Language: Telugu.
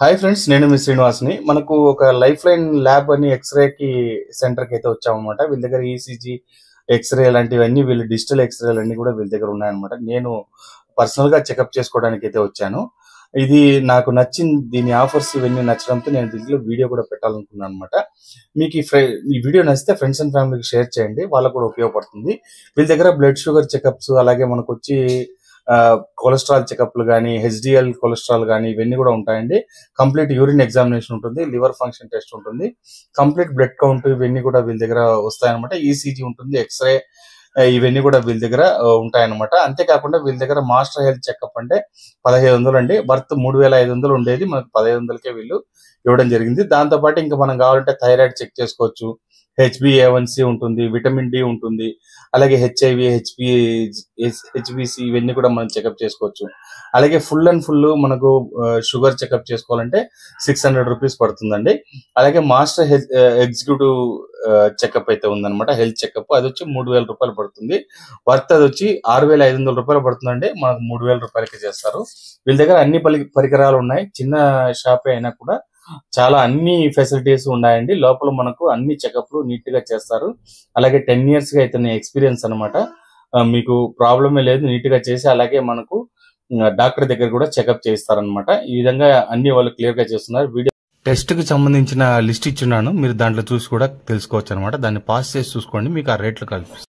హాయ్ ఫ్రెండ్స్, నేను మీ శ్రీనివాస్ని. మనకు ఒక లైఫ్ లైన్ ల్యాబ్ అని ఎక్స్రేకి సెంటర్కి అయితే వచ్చామన్నమాట. వీళ్ళ దగ్గర ఈసీజీ, ఎక్స్రే లాంటివన్నీ, వీళ్ళు డిజిటల్ ఎక్స్రేలు అన్ని కూడా వీళ్ళ దగ్గర ఉన్నాయన్నమాట. నేను పర్సనల్గా చెకప్ చేసుకోవడానికి అయితే వచ్చాను. ఇది నాకు నచ్చింది, దీని ఆఫర్స్ ఇవన్నీ నచ్చడంతో నేను దీంట్లో వీడియో కూడా పెట్టాలనుకున్నాను అనమాట. మీకు ఈ వీడియో నచ్చితే ఫ్రెండ్స్ అండ్ ఫ్యామిలీకి షేర్ చేయండి, వాళ్ళకు కూడా ఉపయోగపడుతుంది. వీళ్ళ దగ్గర బ్లడ్ షుగర్ చెకప్స్, అలాగే మనకు వచ్చి కొలెస్ట్రాల్ చెకప్లు కానీ, హెచ్డిఎల్ కొలెస్ట్రాల్ కానీ ఇవన్నీ కూడా ఉంటాయండి. కంప్లీట్ యూరిన్ ఎగ్జామినేషన్ ఉంటుంది, లివర్ ఫంక్షన్ టెస్ట్ ఉంటుంది, కంప్లీట్ బ్లడ్ కౌంట్ ఇవన్నీ కూడా వీళ్ళ దగ్గర వస్తాయన్నమాట. ఈసీజీ ఉంటుంది, ఎక్స్రే ఇవన్నీ కూడా వీళ్ళ దగ్గర ఉంటాయన్నమాట. అంతేకాకుండా వీళ్ళ దగ్గర మాస్టర్ హెల్త్ చెకప్ అంటే 1500 అండి. వర్త్ 3500 ఉండేది, మనకు 1500కే వీళ్ళు ఇవ్వడం జరిగింది. దాంతో పాటు ఇంకా మనం కావాలంటే థైరాయిడ్ చెక్ చేసుకోవచ్చు, HbA1c ఉంటుంది, విటమిన్ డి ఉంటుంది, అలాగే హెచ్ఐవి, హెచ్బిసి ఇవన్నీ కూడా మనం చెకప్ చేసుకోవచ్చు. అలాగే ఫుల్ అండ్ ఫుల్ మనకు షుగర్ చెకప్ చేసుకోవాలంటే 600 రూపీస్ పడుతుందండి. అలాగే మాస్టర్ హెల్త్ ఎగ్జిక్యూటివ్ చెకప్ అయితే ఉందన్నమాట, హెల్త్ చెకప్. అది వచ్చి 3000 రూపాయలు పడుతుంది. వర్త్ అది వచ్చి 6500 రూపాయలు పడుతుందండి, మనకు 3000 రూపాయలకి చేస్తారు. వీళ్ళ దగ్గర అన్ని పరికరాలు ఉన్నాయి. చిన్న షాపే అయినా కూడా చాలా అన్ని ఫెసిలిటీస్ ఉన్నాయండి. లోపల మనకు అన్ని చెకప్లు నీట్ గా చేస్తారు. అలాగే 10 years గా అయితే ఎక్స్పీరియన్స్ అనమాట. మీకు ప్రాబ్లమే లేదు, నీట్ గా చేసి అలాగే మనకు డాక్టర్ దగ్గర కూడా చెకప్ చేయిస్తారనమాట. ఈ విధంగా అన్ని వాళ్ళు క్లియర్ గా చేస్తున్నారు. వీడియో టెస్ట్ కి సంబంధించిన లిస్ట్ ఇచ్చున్నాను, మీరు దాంట్లో చూసి కూడా తెలుసుకోవచ్చు అనమాట. దాన్ని పాస్ చేసి చూసుకోండి, మీకు ఆ రేట్లు కల్పిస్తారు.